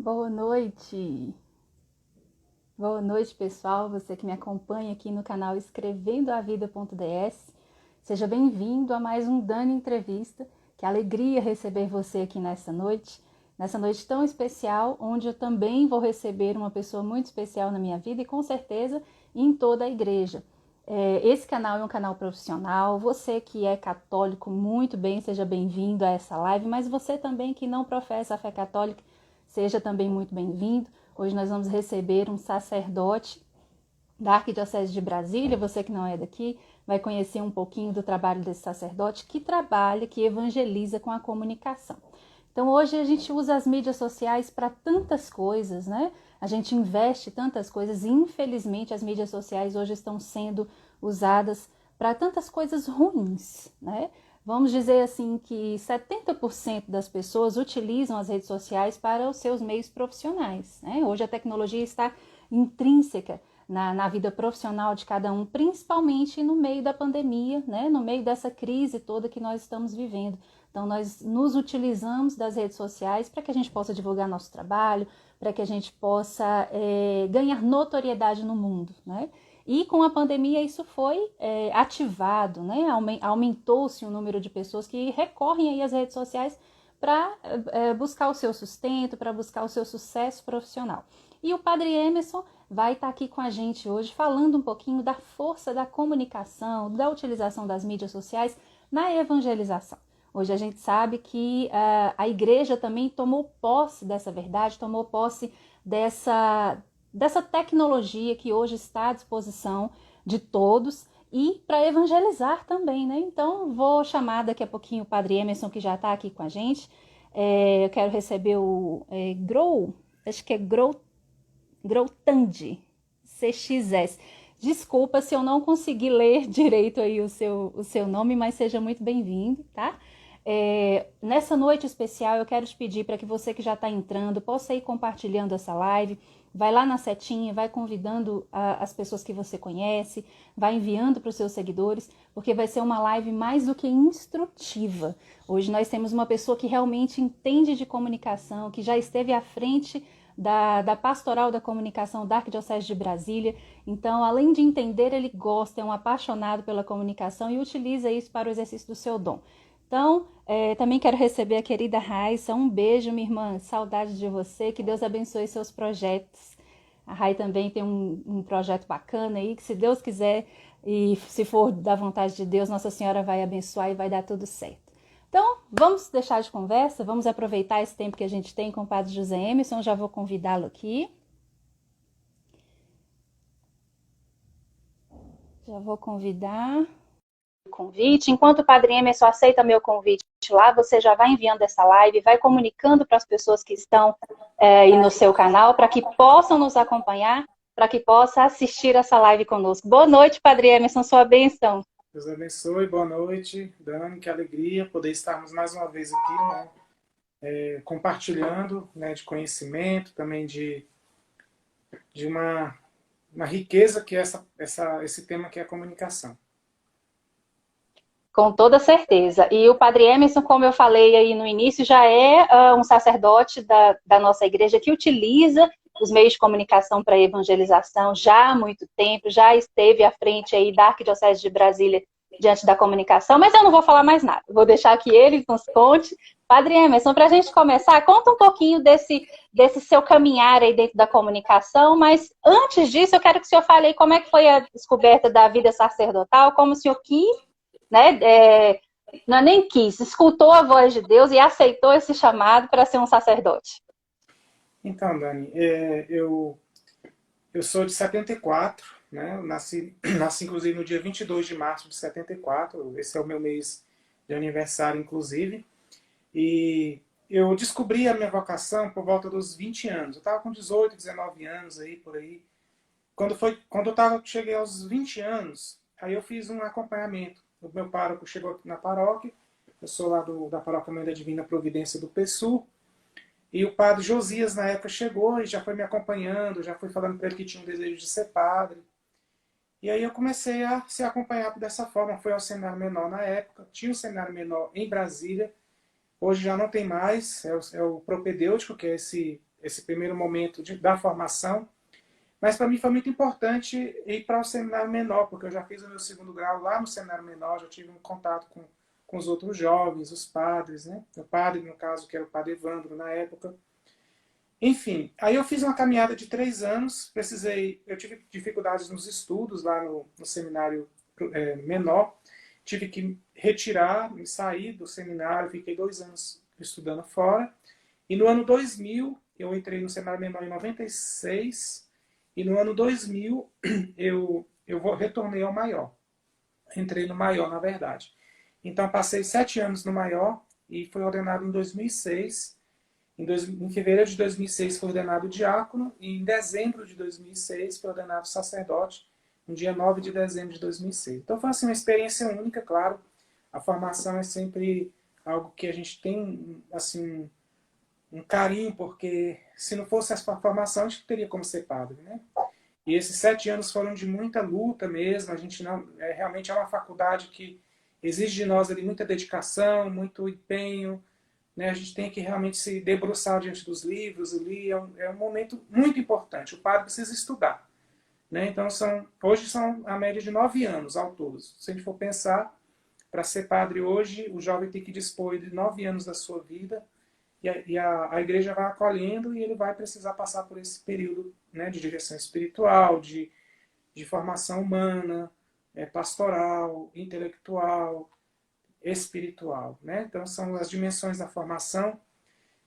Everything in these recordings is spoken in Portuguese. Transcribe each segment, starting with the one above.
Boa noite! Boa noite, pessoal. Você que me acompanha aqui no canal escrevendoavida.ds. Seja bem-vindo a mais um Dani Entrevista. Que alegria receber você aqui nessa noite tão especial, onde eu também vou receber uma pessoa muito especial na minha vida e com certeza em toda a igreja. Esse canal é um canal profissional. Você que é católico, muito bem, seja bem-vindo a essa live, mas você também que não professa a fé católica, seja também muito bem-vindo. Hoje nós vamos receber um sacerdote da Arquidiocese de Brasília. Você que não é daqui vai conhecer um pouquinho do trabalho desse sacerdote que trabalha, que evangeliza com a comunicação. Então hoje a gente usa as mídias sociais para tantas coisas, né? A gente investe tantas coisas e infelizmente as mídias sociais hoje estão sendo usadas para tantas coisas ruins, né? Vamos dizer assim que 70% das pessoas utilizam as redes sociais para os seus meios profissionais, né? Hoje a tecnologia está intrínseca na vida profissional de cada um, principalmente no meio da pandemia, né? No meio dessa crise toda que nós estamos vivendo. Então nós nos utilizamos das redes sociais para que a gente possa divulgar nosso trabalho, para que a gente possa ganhar notoriedade no mundo, né? E com a pandemia isso foi ativado, né? Aumentou-se o número de pessoas que recorrem aí às redes sociais para buscar o seu sustento, para buscar o seu sucesso profissional. E o Padre Emerson vai estar aqui com a gente hoje falando um pouquinho da força da comunicação, da utilização das mídias sociais na evangelização. Hoje a gente sabe que a igreja também tomou posse dessa verdade, tomou posse dessa tecnologia que hoje está à disposição de todos e para evangelizar também, né? Então, vou chamar daqui a pouquinho o Padre Emerson, que já está aqui com a gente. Eu quero receber o Grow, acho que é Growtandi, CXS. Desculpa se eu não consegui ler direito aí o seu nome, mas seja muito bem-vindo, tá? Nessa noite especial eu quero te pedir para que você que já está entrando possa ir compartilhando essa live. Vai lá na setinha, vai convidando as pessoas que você conhece, vai enviando para os seus seguidores, porque vai ser uma live mais do que instrutiva. Hoje nós temos uma pessoa que realmente entende de comunicação, que já esteve à frente da Pastoral da Comunicação da Arquidiocese de Brasília. Então, além de entender, ele gosta, é um apaixonado pela comunicação e utiliza isso para o exercício do seu dom. Então, também quero receber a querida Raíssa. Um beijo, minha irmã. Saudade de você. Que Deus abençoe seus projetos. A Rai também tem um projeto bacana aí, que se Deus quiser e se for da vontade de Deus, Nossa Senhora vai abençoar e vai dar tudo certo. Então, vamos deixar de conversa, vamos aproveitar esse tempo que a gente tem com o Padre José Emerson. Já vou convidá-lo aqui. Já vou convidar convite. Enquanto o Padre Emerson aceita meu convite lá, você já vai enviando essa live, vai comunicando para as pessoas que estão aí no seu canal, para que possam nos acompanhar, para que possa assistir essa live conosco. Boa noite, Padre Emerson, sua bênção. Deus abençoe, boa noite, Dani, que alegria poder estarmos mais uma vez aqui, né, compartilhando, né, de conhecimento, também de uma riqueza que é esse tema que é a comunicação. Com toda certeza. E o Padre Emerson, como eu falei aí no início, já é um sacerdote da nossa igreja que utiliza os meios de comunicação para evangelização já há muito tempo, já esteve à frente aí da Arquidiocese de Brasília diante da comunicação, mas eu não vou falar mais nada, vou deixar que ele nos conte. Padre Emerson, para a gente começar, conta um pouquinho desse seu caminhar aí dentro da comunicação, mas antes disso eu quero que o senhor fale aí como é que foi a descoberta da vida sacerdotal, como o senhor quis, né? Não, nem quis, escutou a voz de Deus e aceitou esse chamado para ser um sacerdote. Então, Dani, eu sou de 74, né? Eu nasci inclusive no dia 22 de março de 74, esse é o meu mês de aniversário, inclusive, e eu descobri a minha vocação por volta dos 20 anos. Eu estava com 18, 19 anos aí, por aí. Quando cheguei aos 20 anos, aí eu fiz um acompanhamento. O meu pároco chegou aqui na paróquia, eu sou lá da paróquia Mãe da Divina Providência do PSU, e o padre Josias, na época, chegou e já foi me acompanhando, já fui falando para ele que tinha um desejo de ser padre. E aí eu comecei a ser acompanhado dessa forma. Fui ao seminário menor na época, tinha um seminário menor em Brasília, hoje já não tem mais, é o propedêutico, que é esse primeiro momento da formação, mas para mim foi muito importante ir para o seminário menor, porque eu já fiz o meu segundo grau lá no seminário menor, já tive um contato com os outros jovens, os padres, né? O padre, no caso, que era o padre Evandro na época. Enfim, aí eu fiz uma caminhada de 3 anos, eu tive dificuldades nos estudos lá no seminário menor, tive que retirar, me sair do seminário, fiquei 2 anos estudando fora, e no ano 2000, eu entrei no seminário menor em 96, e no ano 2000 retornei ao maior. Entrei no maior, na verdade. Então, passei 7 anos no maior e fui ordenado em 2006. Em fevereiro de 2006 fui ordenado diácono e em dezembro de 2006 fui ordenado sacerdote, no dia 9 de dezembro de 2006. Então, foi assim, uma experiência única, claro. A formação é sempre algo que a gente tem assim, um carinho, porque se não fosse essa formação, a gente não teria como ser padre, né? E esses 7 anos foram de muita luta mesmo. A gente não realmente é uma faculdade que exige de nós ali muita dedicação, muito empenho, né? A gente tem que realmente se debruçar diante dos livros ali. É um momento muito importante. O padre precisa estudar, né? Então hoje são a média de 9 anos ao todo. Se a gente for pensar, para ser padre hoje, o jovem tem que dispor de 9 anos da sua vida. E a igreja vai acolhendo e ele vai precisar passar por esse período, né, de direção espiritual, de formação humana, pastoral, intelectual, espiritual. Né? Então, são as dimensões da formação.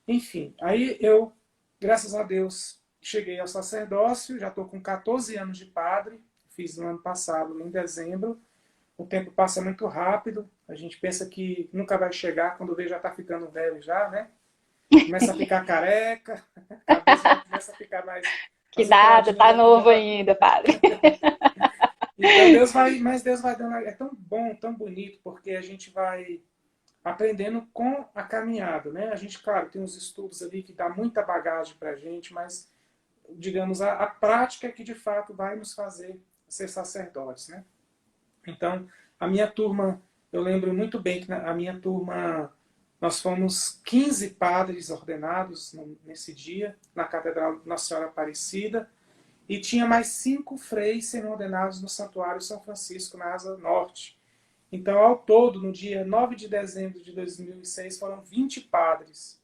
Enfim, aí eu, graças a Deus, cheguei ao sacerdócio, já estou com 14 anos de padre, fiz no ano passado, em dezembro. O tempo passa muito rápido, a gente pensa que nunca vai chegar, quando vê já está ficando velho já, né? Começa a ficar careca, a cabeça começa a ficar mais Que nada, tá novo ainda, padre. Então Deus vai dando, é tão bom, tão bonito, porque a gente vai aprendendo com a caminhada, né? A gente, claro, tem uns estudos ali que dá muita bagagem pra gente, mas, digamos, a prática é que de fato vai nos fazer ser sacerdotes, né? Então, a minha turma, eu lembro muito bem que a minha turma, nós fomos 15 padres ordenados nesse dia, na Catedral Nossa Senhora Aparecida, e tinha mais 5 freis sendo ordenados no Santuário São Francisco, na Asa Norte. Então, ao todo, no dia 9 de dezembro de 2006, foram 20 padres.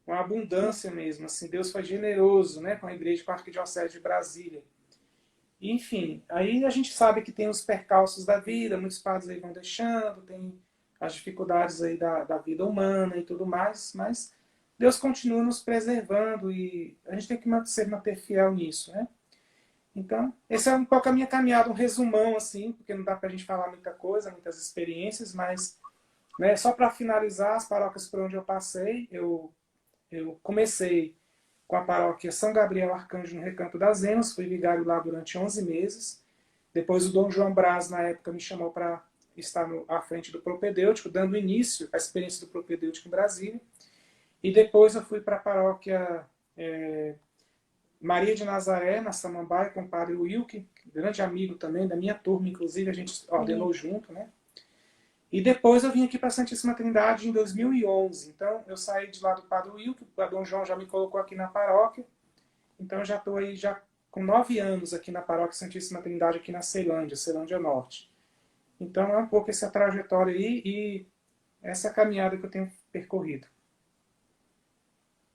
Uma abundância mesmo. Assim, Deus foi generoso, né, com a igreja, com a Arquidiocese de Brasília. Enfim, aí a gente sabe que tem os percalços da vida, muitos padres aí vão deixando, tem as dificuldades aí da vida humana e tudo mais, mas Deus continua nos preservando e a gente tem que manter fiel nisso, né? Então, esse é um pouco a minha caminhada, um resumão, assim, porque não dá pra gente falar muita coisa, muitas experiências, mas, né, só para finalizar, as paróquias por onde eu passei, eu comecei com a paróquia São Gabriel Arcanjo no Recanto das Emas, fui vigário lá durante 11 meses. Depois o Dom João Braz, na época, me chamou para estar à frente do propedêutico, dando início à experiência do propedêutico em Brasília. E depois eu fui para a paróquia Maria de Nazaré, na Samambaia, com o padre Wilke, grande amigo também da minha turma, inclusive a gente ordenou junto, né? E depois eu vim aqui para a Santíssima Trindade em 2011. Então eu saí de lá do padre Wilke, o Dom João já me colocou aqui na paróquia. Então eu já estou aí já com 9 anos aqui na paróquia Santíssima Trindade, aqui na Ceilândia Norte. Então é um pouco essa trajetória aí e essa caminhada que eu tenho percorrido.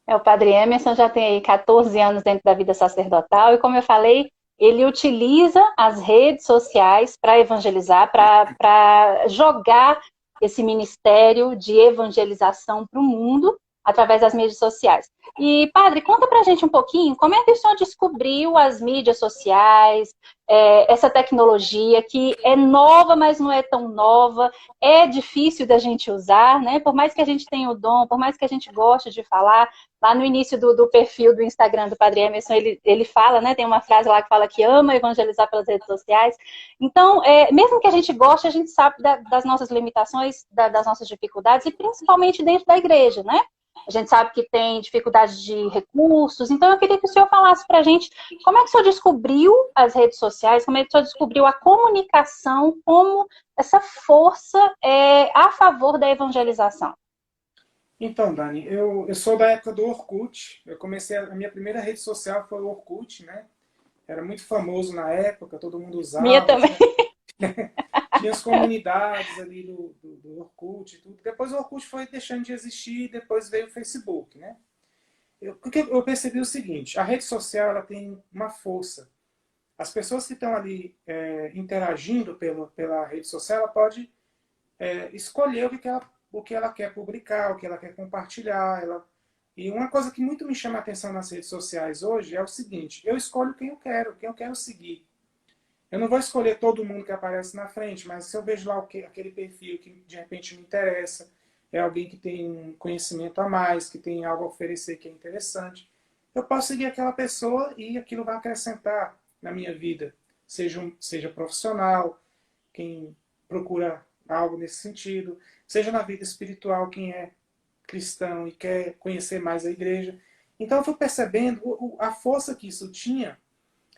O padre Emerson já tem aí 14 anos dentro da vida sacerdotal e, como eu falei, ele utiliza as redes sociais para evangelizar, para jogar esse ministério de evangelização para o mundo através das mídias sociais. E, padre, conta pra gente um pouquinho como é que o senhor descobriu as mídias sociais, essa tecnologia que é nova, mas não é tão nova, é difícil da gente usar, né? Por mais que a gente tenha o dom, por mais que a gente goste de falar, lá no início do perfil do Instagram do padre Emerson, ele fala, né? Tem uma frase lá que fala que ama evangelizar pelas redes sociais. Então, mesmo que a gente goste, a gente sabe das nossas limitações, das nossas dificuldades, e principalmente dentro da igreja, né? A gente sabe que tem dificuldade de recursos, então eu queria que o senhor falasse para a gente como é que o senhor descobriu as redes sociais, como é que o senhor descobriu a comunicação como essa força a favor da evangelização. Então, Dani, eu sou da época do Orkut. Eu comecei, a minha primeira rede social foi o Orkut, né? Era muito famoso na época, todo mundo Minha usava, também. tinha as comunidades ali do Orkut e tudo. Depois o Orkut foi deixando de existir, depois veio o Facebook, né? Porque eu percebi o seguinte, a rede social ela tem uma força. As pessoas que estão ali interagindo pela rede social, ela pode escolher o que ela quer publicar, o que ela quer compartilhar. E uma coisa que muito me chama a atenção nas redes sociais hoje é o seguinte, eu escolho quem eu quero seguir. Eu não vou escolher todo mundo que aparece na frente, mas se eu vejo lá aquele perfil que de repente me interessa, é alguém que tem um conhecimento a mais, que tem algo a oferecer que é interessante, eu posso seguir aquela pessoa e aquilo vai acrescentar na minha vida, seja profissional, quem procura algo nesse sentido, seja na vida espiritual, quem é cristão e quer conhecer mais a igreja. Então eu fui percebendo a força que isso tinha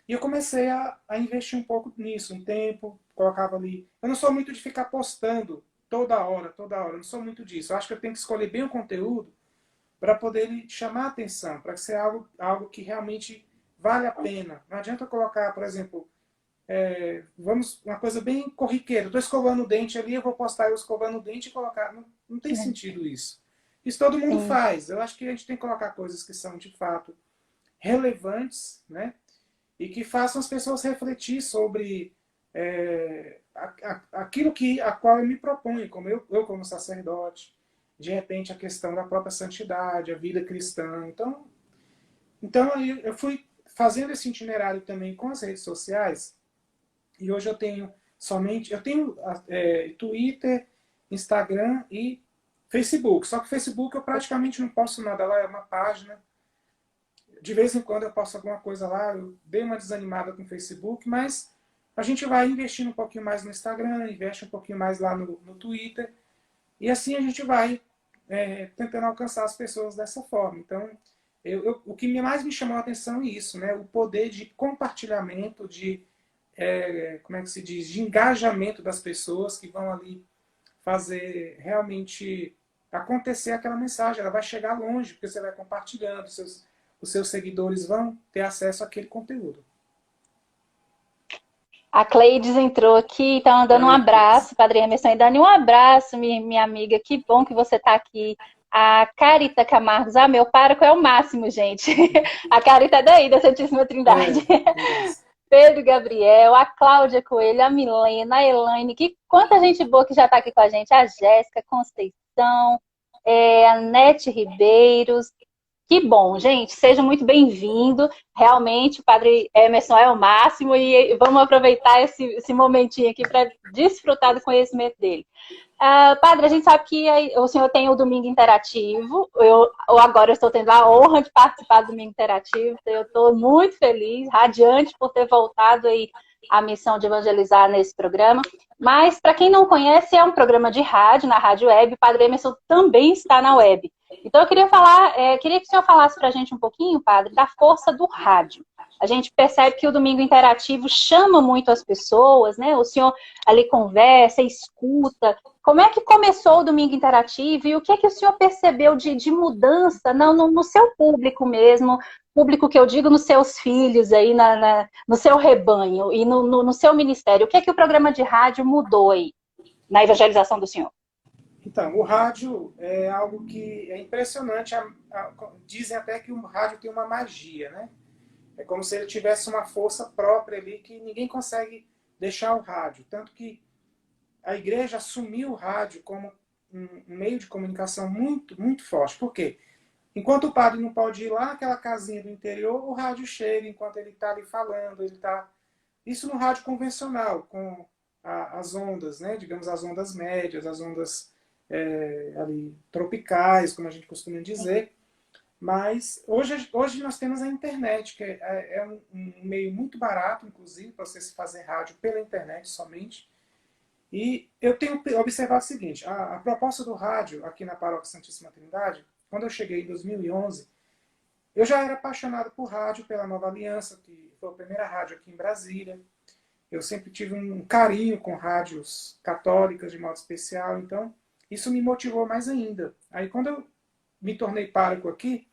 e eu comecei a investir um pouco nisso, um tempo, colocava ali. Eu não sou muito de ficar postando toda hora, eu não sou muito disso. Eu acho que eu tenho que escolher bem o conteúdo para poder ele chamar a atenção, para ser algo que realmente vale a pena. Não adianta eu colocar, por exemplo, vamos, uma coisa bem corriqueira. Estou escovando o dente ali, eu vou postar eu escovando o dente e colocar. Não, não tem sentido isso. Isso todo mundo Sim. faz. Eu acho que a gente tem que colocar coisas que são de fato relevantes, né? E que façam as pessoas refletir sobre aquilo a qual eu me proponho, como eu como sacerdote, de repente a questão da própria santidade, a vida cristã. Então eu fui fazendo esse itinerário também com as redes sociais e hoje eu tenho Twitter, Instagram e Facebook. Só que Facebook eu praticamente não posto nada lá, é uma página. De vez em quando eu posto alguma coisa lá, eu dei uma desanimada com o Facebook, mas a gente vai investindo um pouquinho mais no Instagram, investe um pouquinho mais lá no Twitter, e assim a gente vai tentando alcançar as pessoas dessa forma. Então, o que mais me chamou a atenção é isso, né? O poder de compartilhamento, como é que se diz, de engajamento das pessoas que vão ali fazer realmente acontecer aquela mensagem. Ela vai chegar longe, porque você vai compartilhando, os seus seguidores vão ter acesso àquele conteúdo. A Cleides entrou aqui, tá mandando um Oi, Cris. abraço, Padre Emerson, e dando um abraço, minha amiga, que bom que você tá aqui. A Carita Camargos, meu pároco é o máximo, gente. A Carita é daí, da Santíssima Trindade. Isso. Pedro Gabriel, a Cláudia Coelho, a Milena, a Elaine, que quanta gente boa que já tá aqui com a gente, a Jéssica Conceição, a Nete Ribeiros, que bom, gente, seja muito bem-vindo. Realmente, o Padre Emerson é o máximo e vamos aproveitar esse momentinho aqui para desfrutar do conhecimento dele. Padre, a gente sabe que o senhor tem o Domingo Interativo, agora eu estou tendo a honra de participar do Domingo Interativo, então eu estou muito feliz, radiante por ter voltado aí à missão de evangelizar nesse programa. Mas, para quem não conhece, é um programa de rádio, na Rádio Web, o Padre Emerson também está na web. Então, eu queria queria que o senhor falasse para a gente um pouquinho, padre, da força do rádio. A gente percebe que o Domingo Interativo chama muito as pessoas, né? O senhor ali conversa, escuta. Como é que começou o Domingo Interativo e o que é que o senhor percebeu de mudança no seu público mesmo, público que eu digo nos seus filhos, aí no seu rebanho e no seu ministério? O que é que o programa de rádio mudou aí na evangelização do senhor? Então, o rádio é algo que é impressionante. Dizem até que o rádio tem uma magia, né? É como se ele tivesse uma força própria ali que ninguém consegue deixar o rádio. Tanto que a igreja assumiu o rádio como um meio de comunicação muito, muito forte. Por quê? Enquanto o padre não pode ir lá naquela casinha do interior, o rádio chega enquanto ele está ali falando, ele está... Isso no rádio convencional, com as ondas, né? Digamos, as ondas médias, as ondas ali, tropicais, como a gente costuma dizer. Mas hoje nós temos a internet, que é um meio muito barato, inclusive, para você se fazer rádio pela internet somente. E eu tenho observado o seguinte, a proposta do rádio aqui na Paróquia Santíssima Trindade, quando eu cheguei em 2011, eu já era apaixonado por rádio, pela Nova Aliança, que foi a primeira rádio aqui em Brasília. Eu sempre tive um carinho com rádios católicas de modo especial, então isso me motivou mais ainda. Aí quando eu me tornei pároco aqui,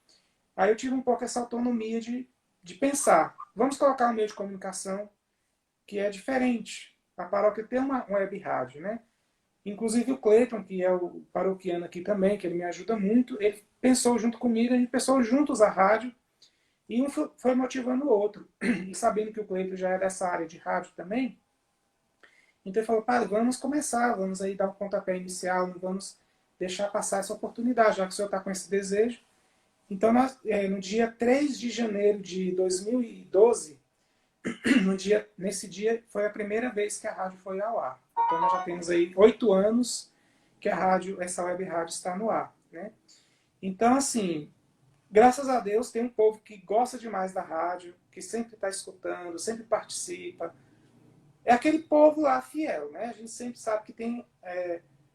aí eu tive um pouco essa autonomia de pensar. Vamos colocar um meio de comunicação que é diferente. A paróquia tem uma web rádio, né? Inclusive o Cleiton, que é o paroquiano aqui também, que ele me ajuda muito, ele pensou junto comigo, a gente pensou juntos a rádio, e um foi motivando o outro. E sabendo que o Cleiton já é dessa área de rádio também, então ele falou, padre, vamos começar, vamos aí dar um pontapé inicial, não vamos deixar passar essa oportunidade, já que o senhor está com esse desejo. Então, no dia 3 de janeiro de 2012, nesse dia foi a primeira vez que a rádio foi ao ar. Então nós já temos aí 8 anos que a rádio, essa web rádio está no ar, né? Então, assim, graças a Deus tem um povo que gosta demais da rádio, que sempre está escutando, sempre participa. É aquele povo lá fiel, né? A gente sempre sabe que tem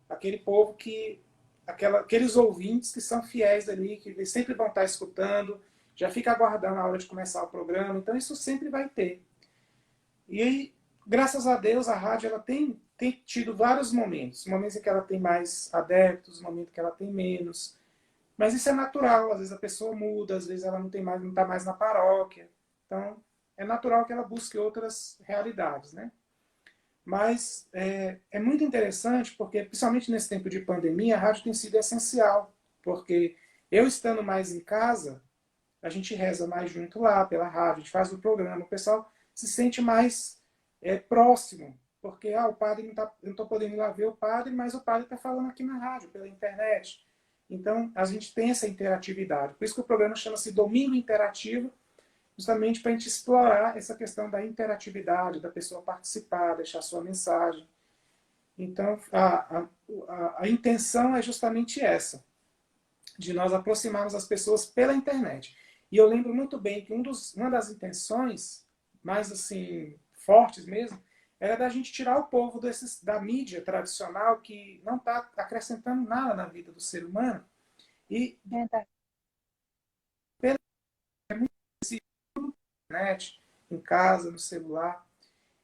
aquele povo que aqueles ouvintes que são fiéis ali, que sempre vão estar escutando, já fica aguardando a hora de começar o programa. Então isso sempre vai ter. E aí, graças a Deus, a rádio ela tem tido vários momentos. Momentos em que ela tem mais adeptos, momentos em que ela tem menos. Mas isso é natural. Às vezes a pessoa muda, às vezes ela não está mais na paróquia. Então, é natural que ela busque outras realidades, né? Mas é muito interessante porque, principalmente nesse tempo de pandemia, a rádio tem sido essencial. Porque eu estando mais em casa, a gente reza mais junto lá pela rádio, a gente faz o programa, o pessoal se sente mais próximo, porque o padre não tá, eu não estou podendo ir lá ver o padre, mas o padre está falando aqui na rádio, pela internet. Então, a gente tem essa interatividade. Por isso que o programa chama-se Domingo Interativo, justamente para a gente explorar essa questão da interatividade, da pessoa participar, deixar sua mensagem. Então, a intenção é justamente essa, de nós aproximarmos as pessoas pela internet. E eu lembro muito bem que uma das intenções mais assim fortes mesmo era da gente tirar o povo da mídia tradicional que não está acrescentando nada na vida do ser humano e Verdade. pela internet, em casa, no celular.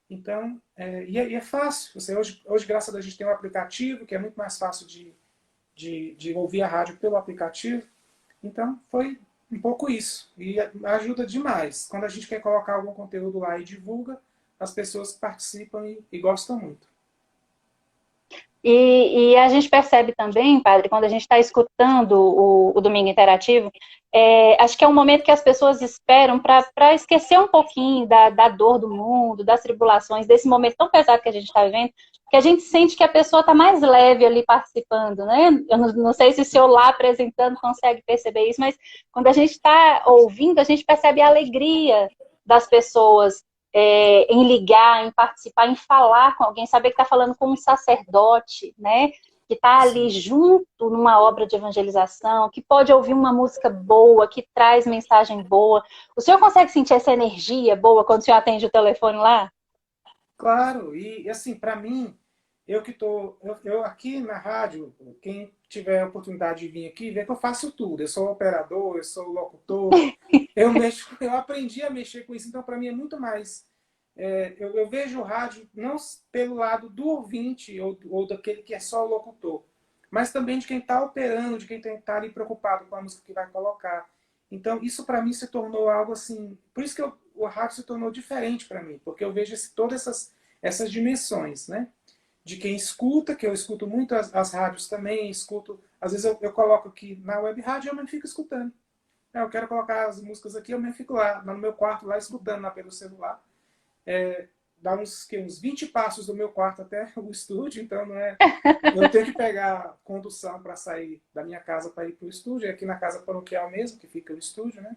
Então, e é fácil. Hoje, graças a Deus, a gente tem um aplicativo que é muito mais fácil de ouvir a rádio pelo aplicativo. Então, foi um pouco isso. E ajuda demais. Quando a gente quer colocar algum conteúdo lá e divulga, as pessoas participam e gostam muito. E a gente percebe também, padre, quando a gente está escutando o Domingo Interativo, acho que é um momento que as pessoas esperam para esquecer um pouquinho da dor do mundo, das tribulações, desse momento tão pesado que a gente está vivendo, que a gente sente que a pessoa está mais leve ali participando, né? Eu não sei se o senhor lá apresentando consegue perceber isso, mas quando a gente está ouvindo, a gente percebe a alegria das pessoas em ligar, em participar, em falar com alguém, saber que está falando com um sacerdote, né? Que está ali junto numa obra de evangelização, que pode ouvir uma música boa, que traz mensagem boa. O senhor consegue sentir essa energia boa quando o senhor atende o telefone lá? Claro, e assim, para mim, eu aqui na rádio, quem tiver a oportunidade de vir aqui, vê que eu faço tudo. Eu sou operador, eu sou locutor, eu aprendi a mexer com isso, então para mim é muito mais. Eu vejo o rádio não pelo lado do ouvinte ou daquele que é só o locutor, mas também de quem está operando, de quem está ali preocupado com a música que vai colocar. Então, isso para mim se tornou algo assim. Por isso que o rádio se tornou diferente para mim, porque eu vejo todas essas dimensões, né? De quem escuta, que eu escuto muito as rádios também, escuto. Às vezes eu coloco aqui na web rádio e eu mesmo fico escutando. Eu quero colocar as músicas aqui, eu mesmo fico lá, no meu quarto, lá escutando lá pelo celular. Dá uns 20 passos do meu quarto até o estúdio, então não é. Eu tenho que pegar condução para sair da minha casa para ir para o estúdio, é aqui na casa paroquial mesmo, que fica o estúdio, né?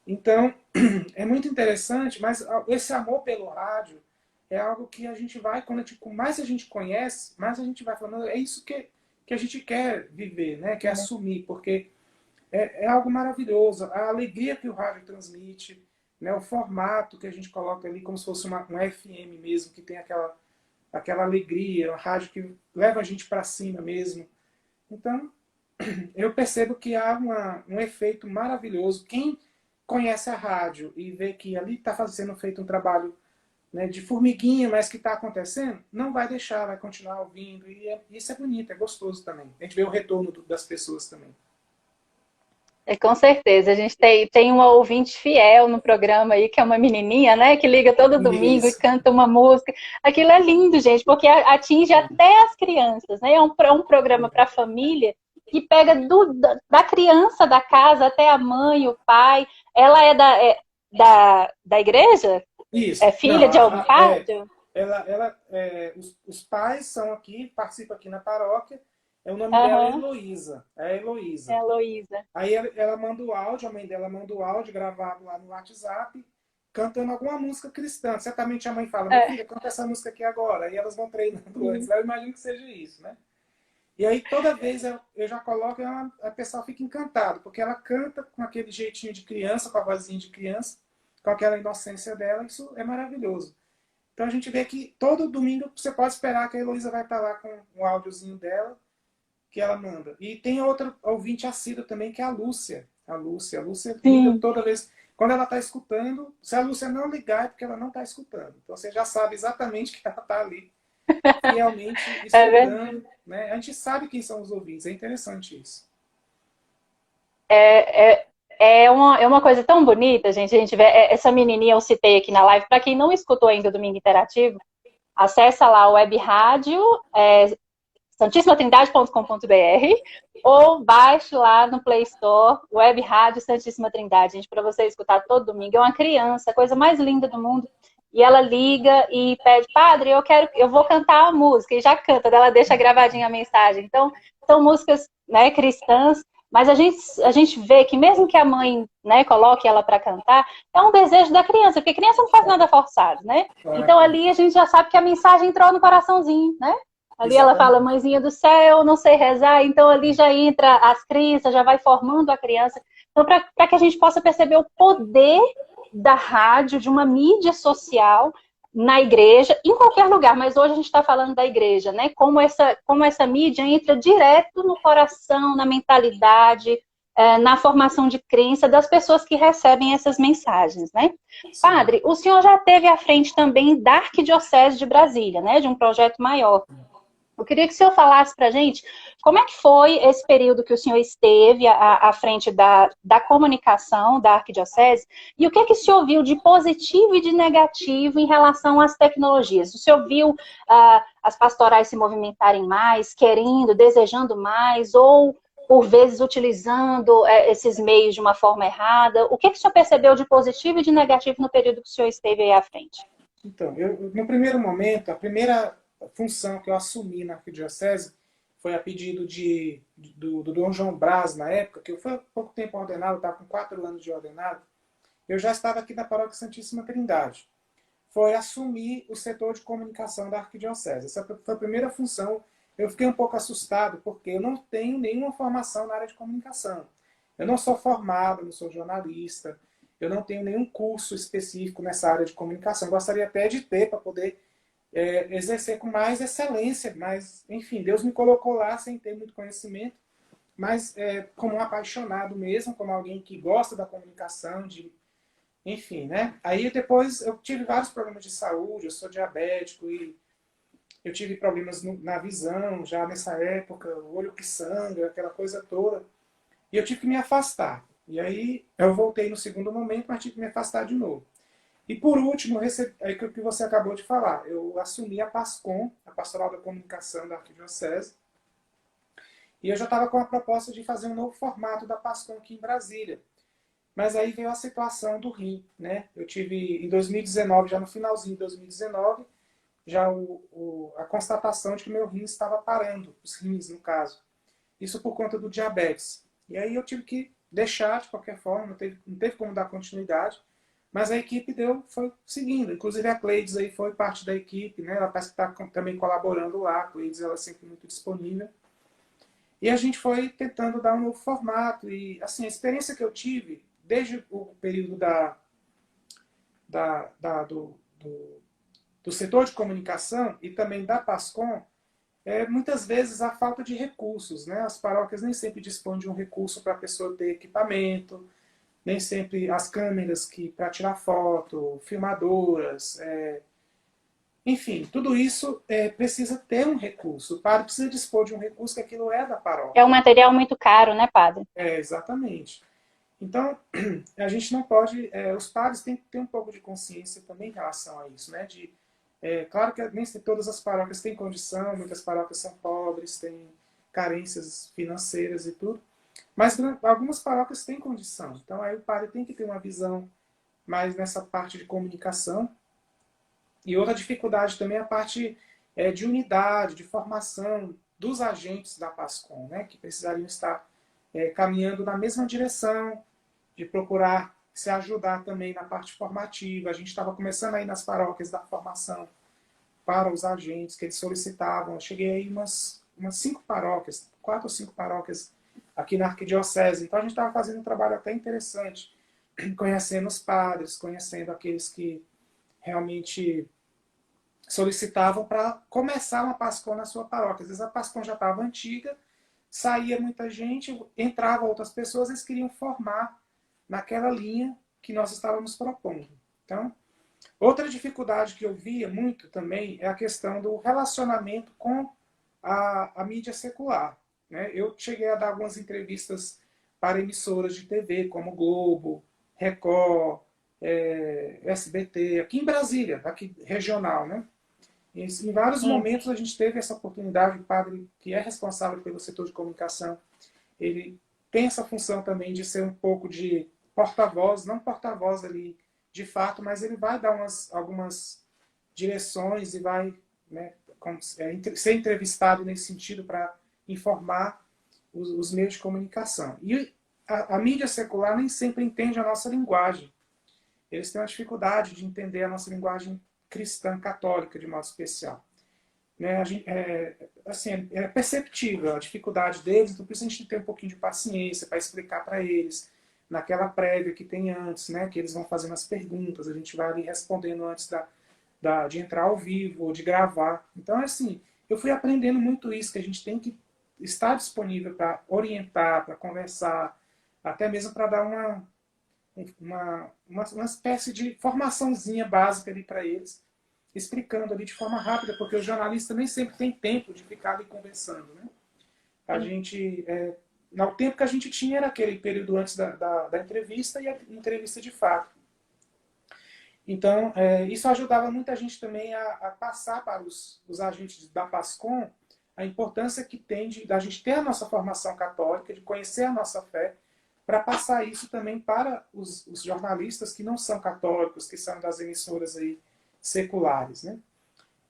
Então, é muito interessante, mas esse amor pelo rádio é algo que a gente vai, mais a gente conhece, mais a gente vai falando, é isso que a gente quer viver, né? Quer assumir, porque é algo maravilhoso. A alegria que o rádio transmite, né? O formato que a gente coloca ali, como se fosse um FM mesmo, que tem aquela alegria, uma rádio que leva a gente para cima mesmo. Então, eu percebo que há um efeito maravilhoso. Quem conhece a rádio e vê que ali está sendo feito um trabalho, né, de formiguinha, mas que está acontecendo, não vai deixar, vai continuar ouvindo. E isso é bonito, é gostoso também. A gente vê o retorno das pessoas também. Com certeza. A gente tem uma ouvinte fiel no programa aí, que é uma menininha, né? Que liga todo domingo e Isso. canta uma música. Aquilo é lindo, gente, porque atinge até as crianças, né? É um programa para a família que pega da criança da casa até a mãe, o pai. Ela da igreja? Isso. É Não, filha de algum padre? os pais são aqui, participam aqui na paróquia. O nome dela é Aham, Heloísa. É é Heloísa. a Heloísa. Aí ela manda o áudio, a mãe dela manda o áudio gravado lá no WhatsApp, cantando alguma música cristã. Certamente a mãe fala, minha É. filha, canta essa música aqui agora. E elas vão treinando antes. Eu imagino que seja isso, né? E aí toda vez eu já coloco e a pessoa fica encantada, porque ela canta com aquele jeitinho de criança, com a vozinha de criança, com aquela inocência dela. Isso é maravilhoso. Então a gente vê que todo domingo você pode esperar que a Heloísa vai estar lá com o áudiozinho dela, que ela manda. E tem outra ouvinte assídua também, que é a Lúcia. A Lúcia liga Sim, toda vez. Quando ela está escutando, se a Lúcia não ligar, é porque ela não está escutando. Então você já sabe exatamente que ela está ali, fielmente é verdade. escutando. Né? A gente sabe quem são os ouvintes, é interessante isso. É, é, é uma coisa tão bonita, gente. A gente vê essa menininha eu citei aqui na live. Para quem não escutou ainda o Domingo Interativo, acessa lá o web rádio santissimatrindade.com.br ou baixe lá no Play Store Web Rádio Santíssima Trindade, gente, para você escutar todo domingo. É uma criança, a coisa mais linda do mundo. E ela liga e pede, padre, eu vou cantar a música, e já canta, ela deixa gravadinha a mensagem. Então, são músicas, né, cristãs, mas a gente vê que mesmo que a mãe, né, coloque ela para cantar, é um desejo da criança, porque criança não faz nada forçado, né? Então Claro. ali a gente já sabe que a mensagem entrou no coraçãozinho, né? Ali ela fala, Exatamente. mãezinha do céu, não sei rezar, então ali já entra as crianças, já vai formando a criança. Então, para que a gente possa perceber o poder da rádio, de uma mídia social na igreja, em qualquer lugar, mas hoje a gente está falando da igreja, né? Como essa mídia entra direto no coração, na mentalidade, na formação de crença das pessoas que recebem essas mensagens, né? Sim. Padre, o senhor já esteve à frente também da Arquidiocese de Brasília, né? De um projeto maior. Eu queria que o senhor falasse para a gente como é que foi esse período que o senhor esteve à frente da comunicação da Arquidiocese e o que o senhor viu de positivo e de negativo em relação às tecnologias. O senhor viu as pastorais se movimentarem mais, querendo, desejando mais, ou por vezes utilizando esses meios de uma forma errada? O que o senhor percebeu de positivo e de negativo no período que o senhor esteve aí à frente? Então, no primeiro momento, a primeira função que eu assumi na arquidiocese foi a pedido do Dom João Braz, na época, que eu fui há pouco tempo ordenado, estava com 4 anos de ordenado. Eu já estava aqui na Paróquia Santíssima Trindade. Foi assumir o setor de comunicação da arquidiocese. Essa foi a primeira função. Eu fiquei um pouco assustado, porque eu não tenho nenhuma formação na área de comunicação. Eu não sou formado, não sou jornalista, eu não tenho nenhum curso específico nessa área de comunicação. Eu gostaria até de ter para poder exercer com mais excelência, mas, enfim, Deus me colocou lá sem ter muito conhecimento, mas como um apaixonado mesmo, como alguém que gosta da comunicação, enfim, né? Aí depois eu tive vários problemas de saúde, eu sou diabético e eu tive problemas na visão já nessa época, o olho que sangra, aquela coisa toda. E eu tive que me afastar. E aí eu voltei no segundo momento, mas tive que me afastar de novo. E por último, é o que você acabou de falar. Eu assumi a PASCOM, a Pastoral da Comunicação da Arquidiocese, e eu já estava com a proposta de fazer um novo formato da PASCOM aqui em Brasília. Mas aí veio a situação do rim, né? Eu tive em 2019, já no finalzinho de 2019, já a constatação de que meu rim estava parando, os rins no caso. Isso por conta do diabetes. E aí eu tive que deixar de qualquer forma, não teve como dar continuidade, mas a equipe foi seguindo. Inclusive a Cleides aí foi parte da equipe, né? Ela parece que está também colaborando lá, a Cleides ela é sempre muito disponível. E a gente foi tentando dar um novo formato. E assim, a experiência que eu tive, desde o período do setor de comunicação e também da PASCOM, muitas vezes a falta de recursos. Né? As paróquias nem sempre dispõem de um recurso para a pessoa ter equipamento, nem sempre as câmeras para tirar foto, filmadoras, enfim, tudo isso precisa ter um recurso. O padre precisa dispor de um recurso que aquilo é da É um paróquia. material muito caro, né, padre? Exatamente. Então, a gente não pode, os padres têm que ter um pouco de consciência também em relação a isso, né? Claro que nem todas as paróquias têm condição, muitas paróquias são pobres, têm carências financeiras e tudo, mas algumas paróquias têm condição. Então, aí o padre tem que ter uma visão mais nessa parte de comunicação. E outra dificuldade também é a parte de unidade, de formação dos agentes da PASCOM, né? Que precisariam estar caminhando na mesma direção, de procurar se ajudar também na parte formativa. A gente estava começando aí nas paróquias da formação para os agentes que eles solicitavam. Eu cheguei aí umas 5 paróquias, 4 ou 5 paróquias aqui na arquidiocese. Então a gente estava fazendo um trabalho até interessante, conhecendo os padres, conhecendo aqueles que realmente solicitavam para começar uma PASCOM na sua paróquia. Às vezes a PASCOM já estava antiga, saía muita gente, entrava outras pessoas, eles queriam formar naquela linha que nós estávamos propondo. Então, outra dificuldade que eu via muito também é a questão do relacionamento com a mídia secular. Né? Eu cheguei a dar algumas entrevistas para emissoras de TV, como Globo, Record, SBT, aqui em Brasília, aqui regional. Né? Em vários Sim. momentos a gente teve essa oportunidade, o padre que é responsável pelo setor de comunicação, ele tem essa função também de ser um pouco de porta-voz, não porta-voz ali de fato, mas ele vai dar algumas direções e vai, né, ser entrevistado nesse sentido para informar os meios de comunicação. E a mídia secular nem sempre entende a nossa linguagem. Eles têm uma dificuldade de entender a nossa linguagem cristã católica de modo especial. Né, assim, é perceptível a dificuldade deles, então por isso a gente tem um pouquinho de paciência para explicar para eles, naquela prévia que tem antes, né, que eles vão fazendo as perguntas, a gente vai ali respondendo antes de entrar ao vivo, ou de gravar. Então, assim, eu fui aprendendo muito isso, que a gente tem que estar disponível para orientar, para conversar, até mesmo para dar uma espécie de formaçãozinha básica ali para eles, explicando ali de forma rápida, porque o jornalista nem sempre tem tempo de ficar ali conversando. Né? A Sim. gente, no tempo que a gente tinha era aquele período antes da entrevista e a entrevista de fato. Então, isso ajudava muita gente também a passar para os agentes da PASCOM a importância que tem da gente ter a nossa formação católica, de conhecer a nossa fé, para passar isso também para os jornalistas que não são católicos, que são das emissoras aí seculares. Né?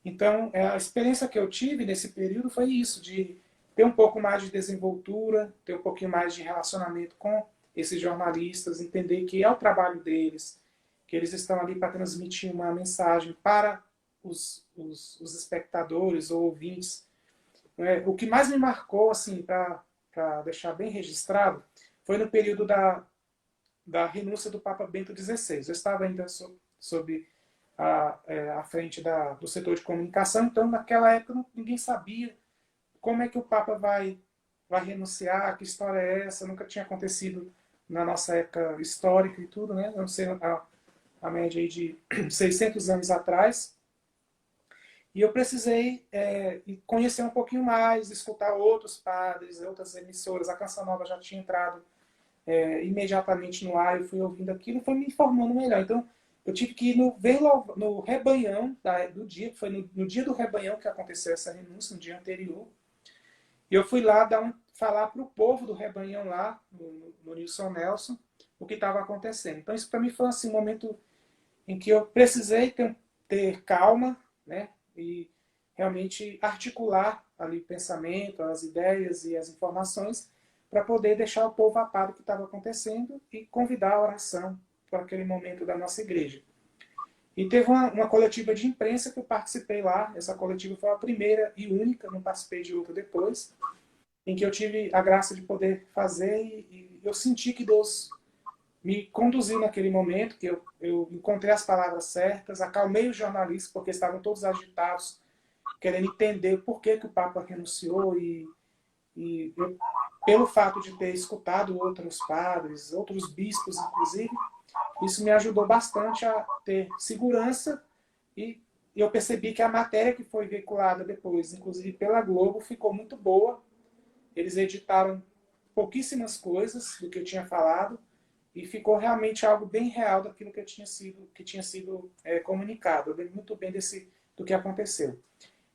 Então, a experiência que eu tive nesse período foi isso, de ter um pouco mais de desenvoltura, ter um pouquinho mais de relacionamento com esses jornalistas, entender que é o trabalho deles, que eles estão ali para transmitir uma mensagem para os espectadores ou ouvintes. O que mais me marcou, assim, para deixar bem registrado, foi no período da renúncia do Papa Bento XVI. Eu estava ainda sob à frente do setor de comunicação, então naquela época ninguém sabia como é que o Papa vai renunciar, que história é essa, nunca tinha acontecido na nossa época histórica e tudo, né? Não sei, a média aí de 600 anos atrás. E eu precisei conhecer um pouquinho mais, escutar outros padres, outras emissoras. A Canção Nova já tinha entrado imediatamente no ar, eu fui ouvindo aquilo e foi me informando melhor. Então, eu tive que ir no rebanhão do dia, que foi no dia do rebanhão que aconteceu essa renúncia, no dia anterior. E eu fui lá falar para o povo do rebanhão lá, no Nilson Nelson, o que estava acontecendo. Então, isso para mim foi assim, um momento em que eu precisei ter calma, né? E realmente articular ali o pensamento, as ideias e as informações para poder deixar o povo a par do que estava acontecendo e convidar a oração para aquele momento da nossa igreja. E teve uma coletiva de imprensa que eu participei lá. Essa coletiva foi a primeira e única, não participei de outra depois, em que eu tive a graça de poder fazer e eu senti que Deus me conduziu naquele momento, que eu encontrei as palavras certas, acalmei os jornalistas, porque estavam todos agitados, querendo entender por que o Papa renunciou e eu, pelo fato de ter escutado outros padres, outros bispos, inclusive, isso me ajudou bastante a ter segurança e eu percebi que a matéria que foi veiculada depois, inclusive pela Globo, ficou muito boa. Eles editaram pouquíssimas coisas do que eu tinha falado e ficou realmente algo bem real daquilo que tinha sido comunicado. Eu lembro muito bem do que aconteceu.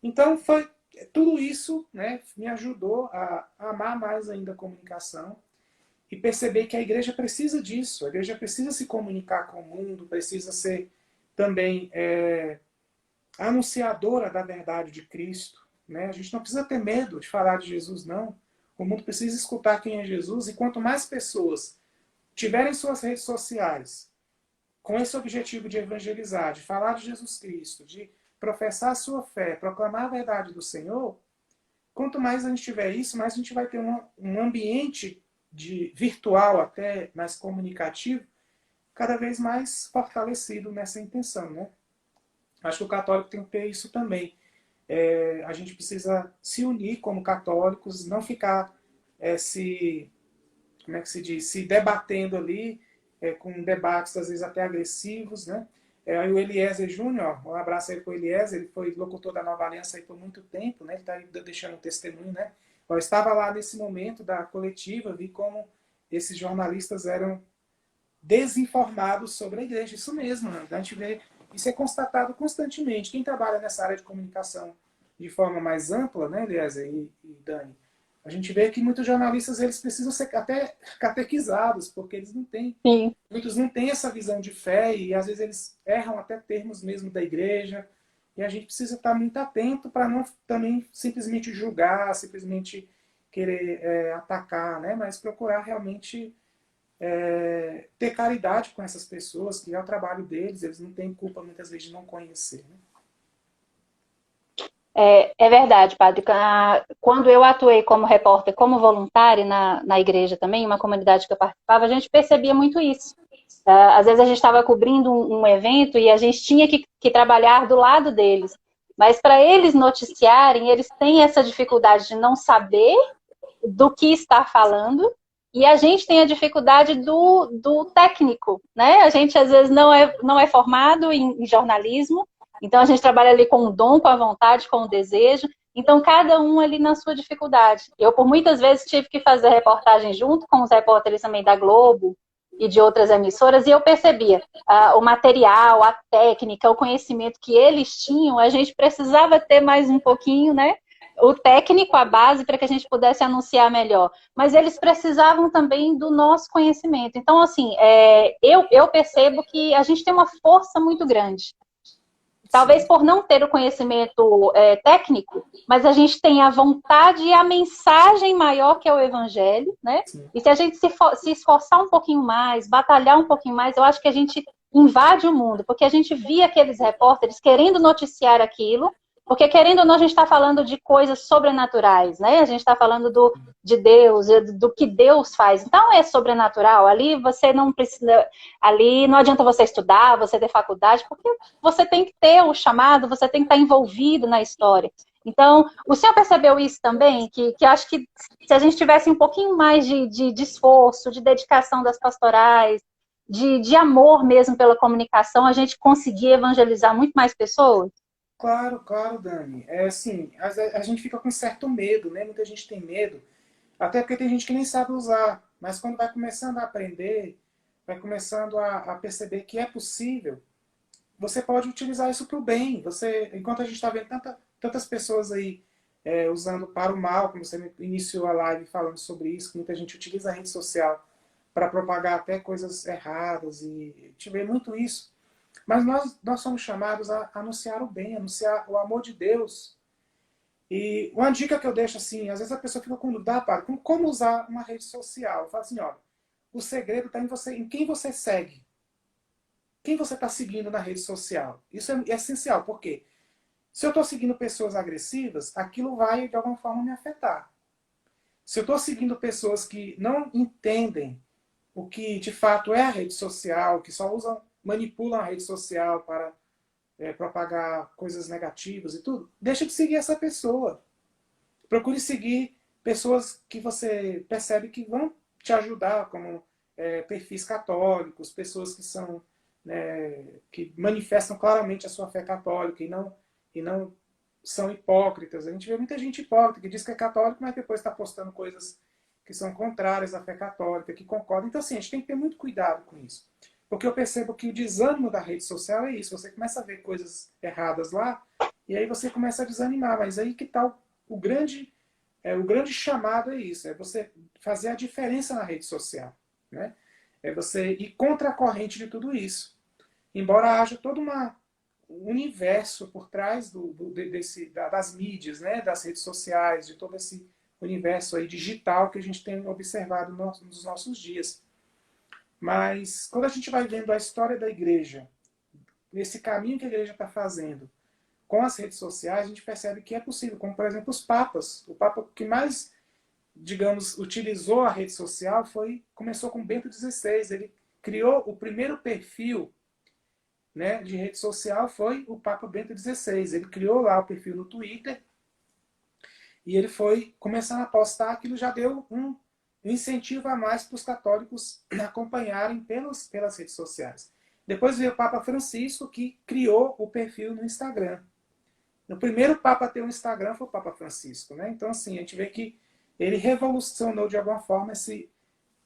Então, foi tudo isso, né, me ajudou a amar mais ainda a comunicação e perceber que a igreja precisa disso. A igreja precisa se comunicar com o mundo, precisa ser também anunciadora da verdade de Cristo. Né? A gente não precisa ter medo de falar de Jesus, não. O mundo precisa escutar quem é Jesus, e quanto mais pessoas tiverem suas redes sociais com esse objetivo de evangelizar, de falar de Jesus Cristo, de professar a sua fé, proclamar a verdade do Senhor, quanto mais a gente tiver isso, mais a gente vai ter um ambiente virtual, até mais comunicativo, cada vez mais fortalecido nessa intenção. Né? Acho que o católico tem que ter isso também. A gente precisa se unir como católicos, não ficar como é que se diz, se debatendo ali, com debates às vezes até agressivos, né? Aí o Eliezer Júnior, um abraço aí para o Eliezer, ele foi locutor da Nova Aliança aí por muito tempo, né? Ele está aí deixando um testemunho, né? Eu estava lá nesse momento da coletiva, vi como esses jornalistas eram desinformados sobre a igreja. Isso mesmo, né? A gente vê, isso é constatado constantemente. Quem trabalha nessa área de comunicação de forma mais ampla, né, Eliezer e Dani, a gente vê que muitos jornalistas eles precisam ser até catequizados, porque eles não têm, Sim. muitos não têm essa visão de fé e às vezes eles erram até termos mesmo da igreja. E a gente precisa estar muito atento para não também simplesmente julgar, simplesmente querer atacar, né? Mas procurar realmente ter caridade com essas pessoas, que é o trabalho deles, eles não têm culpa muitas vezes de não conhecer. Né? É verdade, padre. Quando eu atuei como repórter, como voluntária na igreja também, uma comunidade que eu participava, a gente percebia muito isso. Às vezes a gente estava cobrindo um evento e a gente tinha que trabalhar do lado deles. Mas para eles noticiarem, eles têm essa dificuldade de não saber do que está falando, e a gente tem a dificuldade do técnico, né? A gente às vezes não é formado em jornalismo, então a gente trabalha ali com o dom, com a vontade, com o desejo, então cada um ali na sua dificuldade. Eu por muitas vezes tive que fazer reportagem junto com os repórteres também da Globo e de outras emissoras, e eu percebia o material, a técnica, o conhecimento que eles tinham, a gente precisava ter mais um pouquinho, né? O técnico, a base, para que a gente pudesse anunciar melhor. Mas eles precisavam também do nosso conhecimento. Então, assim, eu percebo que a gente tem uma força muito grande. Talvez Sim. por não ter o conhecimento técnico, mas a gente tem a vontade e a mensagem maior que é o evangelho, né? Sim. E se a gente se esforçar um pouquinho mais, batalhar um pouquinho mais, eu acho que a gente invade o mundo, porque a gente via aqueles repórteres querendo noticiar aquilo, porque querendo ou não, a gente está falando de coisas sobrenaturais, né? A gente está falando de Deus, do que Deus faz. Então é sobrenatural. Ali você não precisa, ali não adianta você estudar, você ter faculdade, porque você tem que ter o chamado, você tem que estar envolvido na história. Então, o senhor percebeu isso também? Que acho que se a gente tivesse um pouquinho mais de esforço, de dedicação das pastorais, de amor mesmo pela comunicação, a gente conseguia evangelizar muito mais pessoas? Claro, claro, Dani. É assim, a gente fica com certo medo, né? Muita gente tem medo, até porque tem gente que nem sabe usar, mas quando vai começando a aprender, vai começando a perceber que é possível, você pode utilizar isso para o bem. Você, enquanto a gente está vendo tantas pessoas aí usando para o mal, como você iniciou a live falando sobre isso, que muita gente utiliza a rede social para propagar até coisas erradas, e a gente vê muito isso. Mas nós somos chamados a anunciar o bem, anunciar o amor de Deus. E uma dica que eu deixo assim, às vezes a pessoa fica com dúvida, para como usar uma rede social. Eu falo assim, ó, o segredo está em você, em quem você segue. Quem você está seguindo na rede social. Isso é essencial, porque se eu estou seguindo pessoas agressivas, aquilo vai de alguma forma me afetar. Se eu estou seguindo pessoas que não entendem o que de fato é a rede social, que só usam, manipulam a rede social para propagar coisas negativas e tudo, deixa de seguir essa pessoa. Procure seguir pessoas que você percebe que vão te ajudar, como perfis católicos, pessoas que são que manifestam claramente a sua fé católica e não são hipócritas. A gente vê muita gente hipócrita que diz que é católico, mas depois está postando coisas que são contrárias à fé católica, que concordam. Então, assim, a gente tem que ter muito cuidado com isso. Porque eu percebo que o desânimo da rede social é isso. Você começa a ver coisas erradas lá, e aí você começa a desanimar. Mas aí que está o grande chamado é isso. É você fazer a diferença na rede social. Né? É você ir contra a corrente de tudo isso. Embora haja todo um universo por trás das mídias, né? Das redes sociais, de todo esse universo aí digital que a gente tem observado nos nossos dias. Mas quando a gente vai vendo a história da igreja, nesse caminho que a igreja está fazendo com as redes sociais, a gente percebe que é possível, como por exemplo os papas. O papa que mais, digamos, utilizou a rede social começou com Bento XVI. Ele criou o primeiro perfil, né, de rede social, foi o Papa Bento XVI. Ele criou lá o perfil no Twitter e ele foi começando a postar. Aquilo já deu um incentivo a mais para os católicos acompanharem pelas redes sociais. Depois veio o Papa Francisco, que criou o perfil no Instagram. O primeiro Papa a ter um Instagram foi o Papa Francisco. Né? Então, assim, a gente vê que ele revolucionou de alguma forma esse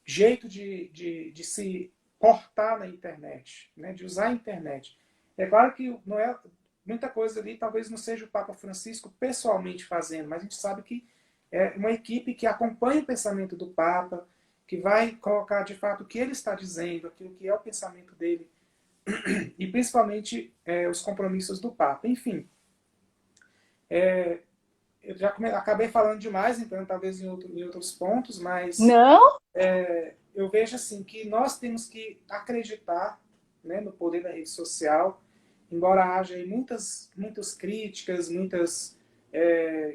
jeito de se portar na internet, né? De usar a internet. É claro que não é muita coisa ali, talvez não seja o Papa Francisco pessoalmente fazendo, mas a gente sabe que é uma equipe que acompanha o pensamento do Papa, que vai colocar de fato o que ele está dizendo, aquilo que é o pensamento dele, e principalmente os compromissos do Papa. Enfim, eu já acabei falando demais, então talvez em outros pontos, mas Não? eu vejo assim que nós temos que acreditar, né, no poder da rede social, embora haja aí muitas críticas, muitas